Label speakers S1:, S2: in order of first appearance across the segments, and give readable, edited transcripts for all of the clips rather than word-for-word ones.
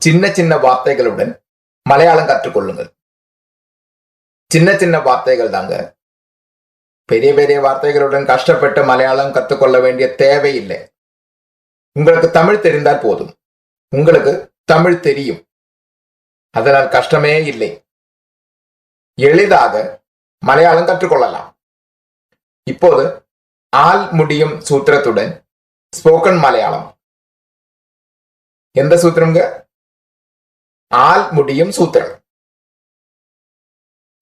S1: சின்ன சின்ன வார்த்தைகளுடன் மலையாளம் கற்றுக்கொள்ளுங்கள். சின்ன சின்ன வார்த்தைகள் தாங்க. பெரிய பெரிய வார்த்தைகளுடன் கஷ்டப்பட்டு மலையாளம் கற்றுக்கொள்ள வேண்டிய தேவையில்லை. உங்களுக்கு தமிழ் தெரிந்தால் போதும். உங்களுக்கு தமிழ் தெரியும், அதனால் கஷ்டமே இல்லை. எளிதாக மலையாளம் கற்றுக்கொள்ளலாம். இப்போது ஆல் முடியும் சூத்திரத்துடன் ஸ்போக்கன் மலையாளம். எந்த சூத்திரம்ங்க? ஆல் முடியும் சூத்திரம்.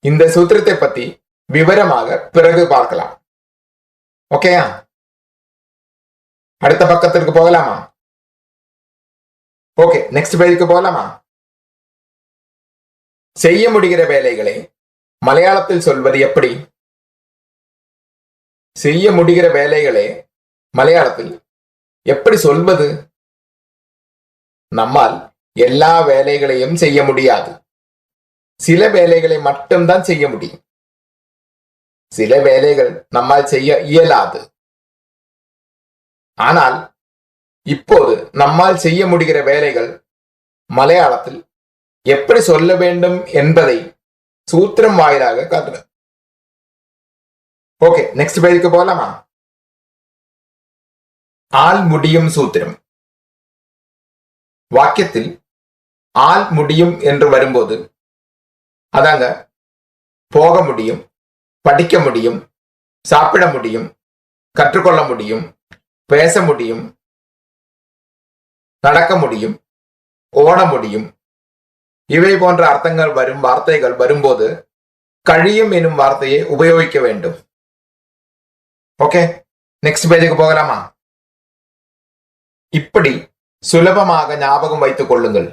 S1: இந்த சூத்திரத்தை பத்தி விவரமாக பிறகு பார்க்கலாம். ஓகேயா? அடுத்த பக்கத்திற்கு போகலாமா? ஓகே, நெக்ஸ்ட் பேஜுக்கு போகலாமா? செய்ய முடிகிற வேலைகளை மலையாளத்தில் சொல்வது எப்படி? செய்ய முடிகிற வேலைகளை மலையாளத்தில் எப்படி சொல்வது? நம்மால் எல்லா வேலைகளையும் செய்ய முடியாது. சில வேலைகளை மட்டும்தான் செய்ய முடியும். சில வேலைகள் நம்மால் செய்ய இயலாது. ஆனால் இப்போது நம்மால் செய்ய முடிகிற வேலைகள் மலையாளத்தில் எப்படி சொல்ல வேண்டும் என்பதை சூத்திரம் வாயிலாக காட்டுறேன். ஓகே, நெக்ஸ்ட் பேஜுக்கு போகலாமா? ஆல் முடியும் சூத்திரம். வாக்கியத்தில் ஆல் முடியும் என்று வரும்போது அதாங்க போக முடியும், படிக்க முடியும், சாப்பிட முடியும், கற்றுக்கொள்ள முடியும், பேச முடியும், நடக்க முடியும், ஓட முடியும், இவை போன்ற அர்த்தங்கள் வரும் வார்த்தைகள் வரும்போது கழியும் எனும் வார்த்தையை உபயோகிக்க வேண்டும். ஓகே, நெக்ஸ்ட் பேஜுக்கு போகலாமா? இப்படி சுலபமாக ஞாபகம் வைத்துக் கொள்ளுங்கள்.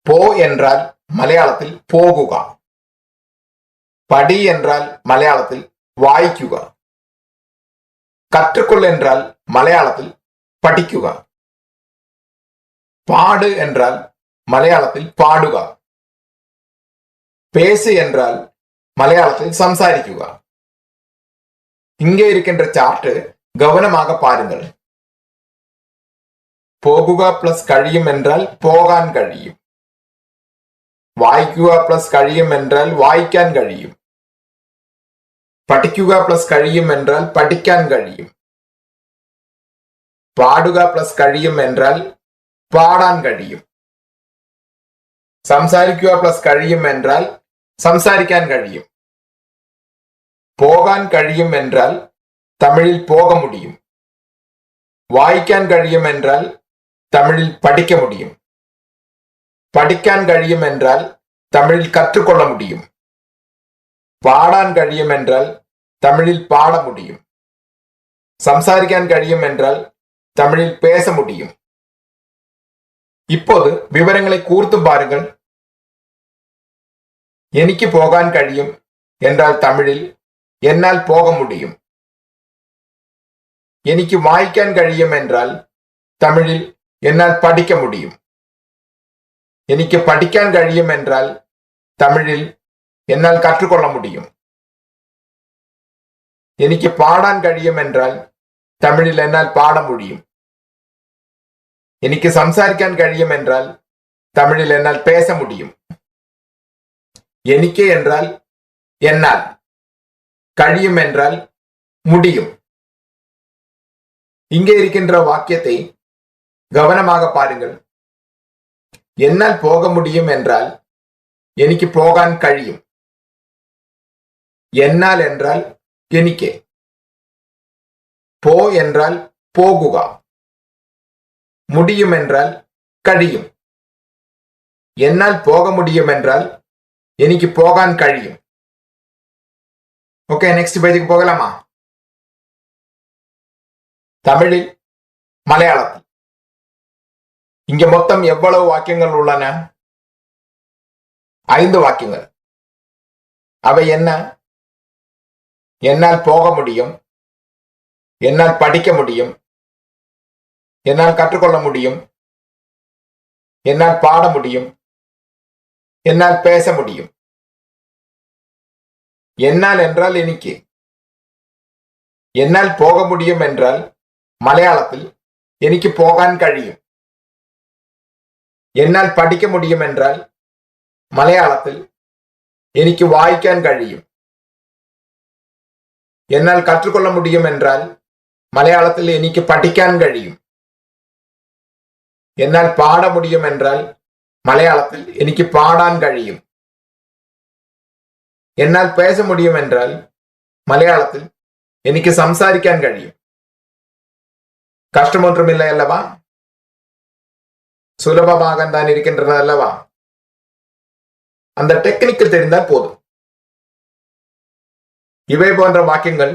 S1: போ என்றால் மலையாளத்தில் போகுக. படி என்றால் மலையாளத்தில் வாய்க்குக. கற்றுக்கொள் என்றால் மலையாளத்தில் படிக்குக. பாடு என்றால் மலையாளத்தில் பாடுக. பேசு என்றால் மலையாளத்தில் சம்சாரிக்குக. இங்கே இருக்கின்ற சார்ட் கவனமாக பாருங்கள். போகுக பிளஸ் கழியும் என்றால் போகான் கழியும். வாய்க்குக பிளஸ் கழியும் என்றால் வாய்க்கான் கழியும். படிக்குக பிளஸ் கழியும் என்றால் படிக்கான் கழியும். பாடுக பிளஸ் கழியும் என்றால் பாடான் கழியும். சம்சாரிக்குக பிளஸ் கழியும் என்றால் சம்சாரிக்கான் கழியும். போகான் கழியும் என்றால் தமிழில் போக முடியும். வாய்க்கான் கழியும் என்றால் தமிழில் படிக்க முடியும். படிக்கான் கழியும் என்றால் தமிழில் கற்றுக்கொள்ள முடியும். பாடான் கழியும் என்றால் தமிழில் பாட முடியும். சம்சாரிக்கான் கழியும் என்றால் தமிழில் பேச முடியும். இப்போது விவரங்களை கூர்த்து பாருங்கள். எனக்கு போகான் கழியும் என்றால் தமிழில் என்னால் போக முடியும். எனக்கு வாய்க்கான் கழியும் என்றால் தமிழில் என்னால் படிக்க முடியும். எனக்கு படிக்கான் கழியும் என்றால் தமிழில் என்னால் கற்றுக்கொள்ள முடியும். எனக்கு பாடான் கழியும் என்றால் தமிழில் என்னால் பாட முடியும். எனக்கு சம்சாரிக்கான் கழியும் என்றால் தமிழில் என்னால் பேச முடியும். எனக்கு என்றால் என்னால், கழியும் என்றால் முடியும். இங்கே இருக்கின்ற வாக்கியத்தை கவனமாக பாருங்கள். என்னால் போக முடியும் என்றால் எனக்கு போகான் கழியும். என்னால் என்றால் எனக்கே. போ என்றால் போகுக. முடியும் என்றால் கழியும். என்னால் போக முடியும் என்றால் எனக்கு போகான் கழியும். ஓகே, நெக்ஸ்ட் பேஜுக்கு போகலாமா? தமிழில் மலையாளத்தில் இங்க மொத்தம் எவ்வளவு வாக்கியங்கள் உள்ளன? 5 வாக்கியங்கள். அவை என்ன? என்னால் போக முடியும், என்னால் படிக்க முடியும், என்னால் கற்றுக்கொள்ள முடியும், என்னால் பாட முடியும், என்னால் பேச முடியும். என்னால் என்றால் எனக்கு. என்னால் போக முடியும் என்றால் மலையாளத்தில் എനിക്ക് പോകാൻ കഴിയും. എന്നാൽ പഠിക്ക മുടിയും എന്നാൽ മലയാളത്തിൽ എനിക്ക് വായിക്കാൻ കഴിയും. എന്നാൽ കற்றுക്കൊള്ള മുടിയും എന്നാൽ മലയാളത്തിൽ എനിക്ക് പഠിക്കാൻ കഴിയും. എന്നാൽ പാട മുടിയും എന്നാൽ മലയാളത്തിൽ എനിക്ക് പാടാൻ കഴിയും. എന്നാൽ പേശ മുടിയും എന്നാൽ മലയാളത്തിൽ എനിക്ക് സംസാരിക്കാൻ കഴിയും. കഷ്ടമൊന്നുമില്ല അല്ലവാ? சுலபமாக தான் இருக்கின்றன அல்லவா? அந்த டெக்னிக்கல் தெரிந்தால் போதும். இவை போன்ற வாக்கியங்கள்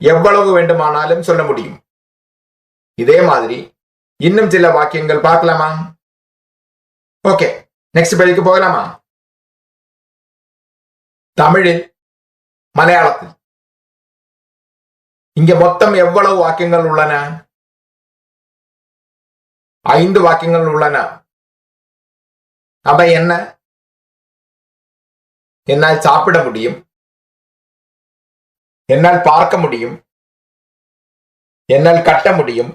S1: எவ்வளவு வேண்டுமானாலும் சொல்ல முடியும். இதே மாதிரி இன்னும் சில வாக்கியங்கள் பார்க்கலாமா? ஓகே, நெக்ஸ்ட் பேஜுக்கு போகலாமா? தமிழில் மலையாளத்தில் இங்க மொத்தம் எவ்வளவு வாக்கியங்கள் உள்ளன? 5 வாக்கியங்கள் உள்ளன. அவை என்ன? என்னால் சாப்பிட முடியும், என்னால் பார்க்க முடியும், என்னால் கட்ட முடியும்,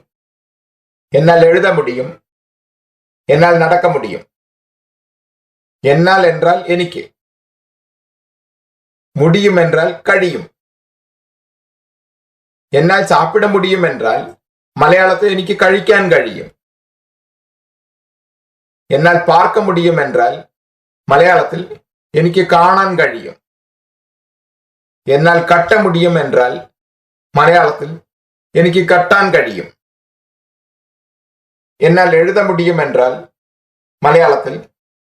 S1: என்னால் எழுத முடியும், என்னால் நடக்க முடியும். என்னால் என்றால் எனக்கு, முடியும் என்றால் കഴിയും. എന്നാൽ சாப்பிட முடியும் என்றால் மலையாளத்தில் എനിക്ക് കഴിക്കാൻ കഴിയും. എന്നാൽ பார்க்க முடியும் என்றால் மலையாளத்தில் എനിക്ക് കാണാൻ കഴിയും. എന്നാൽ கட்ட முடியும் என்றால் மலையாளத்தில் എനിക്ക് கட்டாൻ കഴിയും. എന്നാൽ எழுத முடியும் என்றால் மலையாளத்தில்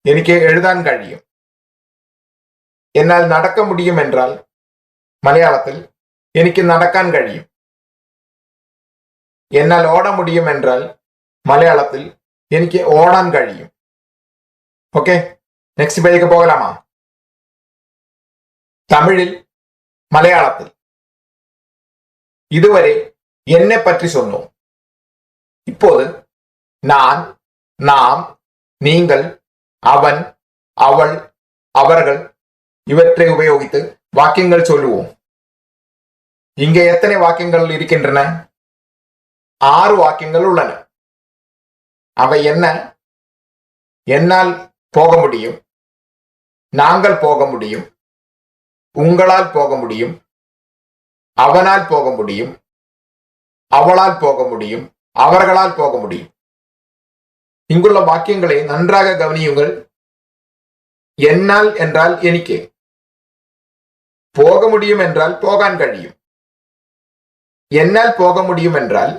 S1: എനിക്ക് എഴുതാൻ കഴിയും. എന്നാൽ നടக்க முடியும் என்றால் மலையாளத்தில் എനിക്ക് നടക്കാൻ കഴിയും. എന്നാൽ ഓട முடியும் என்றால் മലയാളത്തിൽ എനിക്ക് ഓടാൻ കഴിയും. ഓക്കെ, നെക്സ്റ്റ് പേജിലേക്ക് പോകലാമാ? തമിഴിൽ മലയാളത്തിൽ இதுவரை என்னை பற்றி சொன்னோம். இப்போது நான், நாம், நீங்கள், அவன், அவள், அவர்கள் இவற்றை உபயோகித்து வாக்கியங்கள் சொல்லுவோம். இங்கே எத்தனை வாக்கியங்கள் இருக்கின்றன? 6 வாக்கியங்கள் உள்ளன. அவை என்ன? என்னால் போக முடியும், நாங்கள் போக முடியும், உங்களால் போக முடியும், அவனால் போக முடியும், அவளால் போக முடியும், அவர்களால் போக முடியும். இங்குள்ள வாக்கியங்களை நன்றாக கவனியுங்கள். என்னால் என்றால் எனக்கு, போக முடியும் என்றால் போகான் കഴിയും. என்னால் போக முடியும் என்றால்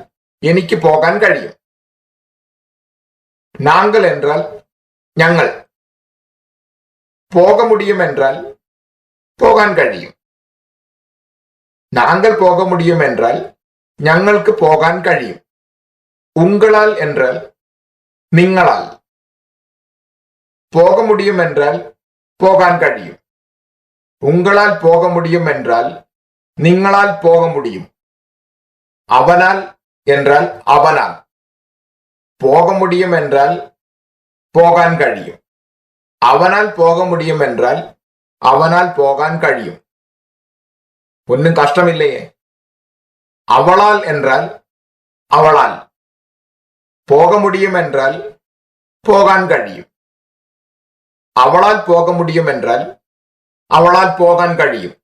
S1: എനിക്ക് போகான் കഴിയും. நாங்கள் என்றால் ഞങ്ങൾ, போக முடியும் என்றால் போகான் കഴിയും. நாங்கள் போக முடியும் என்றால் ഞങ്ങൾക്ക് போகான் കഴിയും. உங்களால் என்றால் നിങ്ങളാൽ, போக முடியும் என்றால் போகான் കഴിயும். உங்களால் போக முடியும் என்றால் നിങ്ങളാൽ போக முடியும். அவனால் என்றால் அவனால், போக முடியும் என்றால் போகான் കഴിயும். அவனால் போக முடியும் என்றால் அவனால் போகான் കഴിயும். ஒன்னும் கஷ்டம் இல்லையே. அவளால் என்றால் அவளால், போக முடியும் என்றால் போகான் കഴിயும். அவளால் போக முடியும் என்றால் அவளால் போகான் കഴിயும்.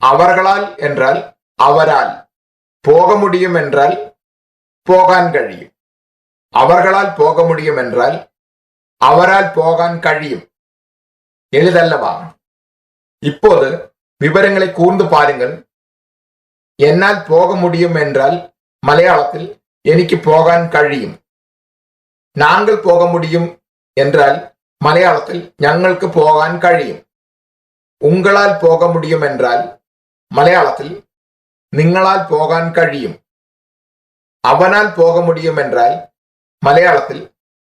S1: அவர்களால் என்றால் அவரால், போக முடியும் என்றால் போகான் കഴിயும். அவர்களால் போக முடியும் என்றால் அவரால் போகான் കഴിயும். எளிதல்லவா? இப்போது விவரங்களை கூர்ந்து பாருங்கள். என்னால் போக முடியும் என்றால் மலையாளத்தில் எனக்கு போகான் കഴിയും. நாங்கள் போக முடியும் என்றால் மலையாளத்தில் ഞങ്ങൾക്ക് போகான் കഴിയും. உங்களால் போக முடியும் என்றால் மலையாளத்தில் നിങ്ങളാൽ പോകാൻ കഴിയും. அவனால் போக முடியும் என்றால் மலையாளத்தில்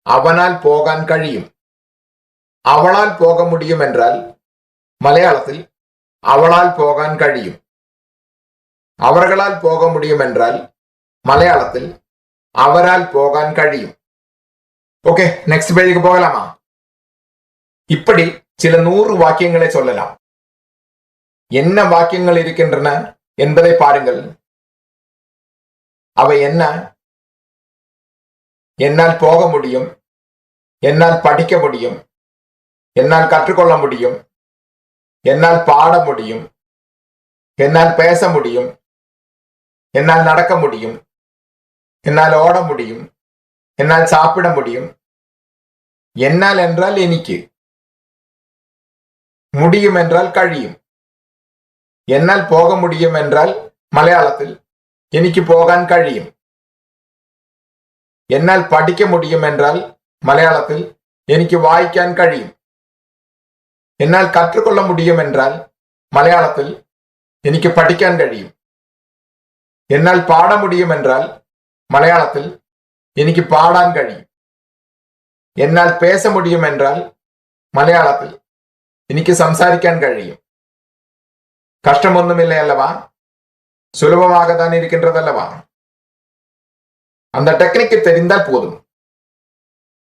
S1: அவனால் போகான் കഴിയും. அவளால் போக முடியும் என்றால் மலையாளத்தில் அவளால் போகான் കഴിയും. அவர்களால் போக முடியும் என்றால் மலையாளத்தில் அவரால் போகான் കഴിയും. ஓகே, நெக்ஸ்ட் பேஜுக்கு போகலாமா? இப்படி சில 100 வாக்கியங்களை சொல்லலாம். என்ன வாக்கியங்கள் இருக்கின்றன என்பதை பாருங்கள். அவை என்ன? என்னால் போக முடியும், என்னால் படிக்க முடியும், என்னால் கற்றுக்கொள்ள முடியும், என்னால் பாட முடியும், என்னால் பேச முடியும், என்னால் நடக்க முடியும், என்னால் ஓட முடியும், என்னால் சாப்பிட முடியும். என்னால் என்றால் എനിക്ക്, முடியும் என்றால் കഴിയും. എന്നാൽ പോക முடியும் என்றால் മലയാളത്തിൽ എനിക്ക് പോകാൻ കഴിയും. എന്നാൽ പഠിക്ക முடியும் என்றால் മലയാളത്തിൽ എനിക്ക് വായിക്കാൻ കഴിയും. എന്നാൽ കற்றுക്കൊള്ള முடியும் என்றால் മലയാളത്തിൽ എനിക്ക് പഠിക്കാൻ കഴിയും. എന്നാൽ പാട முடியும் என்றால் മലയാളത്തിൽ എനിക്ക് പാടാൻ കഴിയും. എന്നാൽ பேச முடியும் என்றால் മലയാളത്തിൽ എനിക്ക് സംസാരിക്കാൻ കഴിയും. கஷ்டமொன்னுமில்லை அல்லவா? சுலபமாக தான் இருக்கின்றதல்லவா? அந்த டெக்னிக்கு தெரிந்தால் போதும்.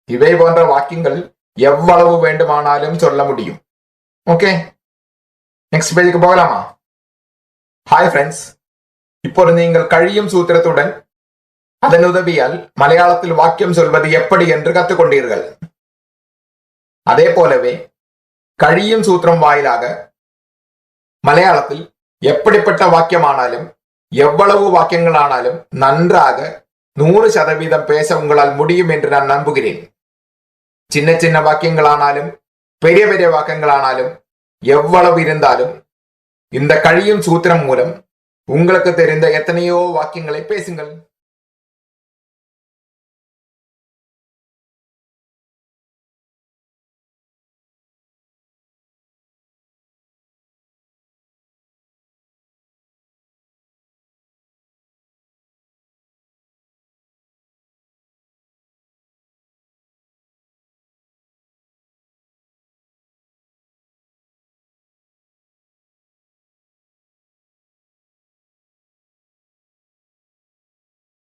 S1: இவை போன்ற வாக்கியங்கள் எவ்வளவு வேண்டுமானாலும் சொல்ல முடியும். ஓகே, நெக்ஸ்ட் பேஜுக்கு போகலாமா? ஹாய் ஃப்ரெண்ட்ஸ், இப்போது நீங்கள் கழியும் சூத்திரத்துடன் அதன் உதவியால் மலையாளத்தில் வாக்கியம் சொல்வது எப்படி என்று கற்றுக்கொண்டீர்கள். அதே போலவே கழியும் சூத்திரம் வாயிலாக மலையாளத்தில் எப்படிப்பட்ட வாக்கியமானாலும் எவ்வளவு வாக்கியங்களானாலும் நன்றாக 100% பேச உங்களால் முடியும் என்று நான் நம்புகிறேன். சின்ன சின்ன வாக்கியங்களானாலும் பெரிய பெரிய வாக்கியங்களானாலும் எவ்வளவு இருந்தாலும் இந்த கழியும் சூத்திரம் மூலம் உங்களுக்கு தெரிந்த எத்தனையோ வாக்கியங்களை பேசுங்கள்.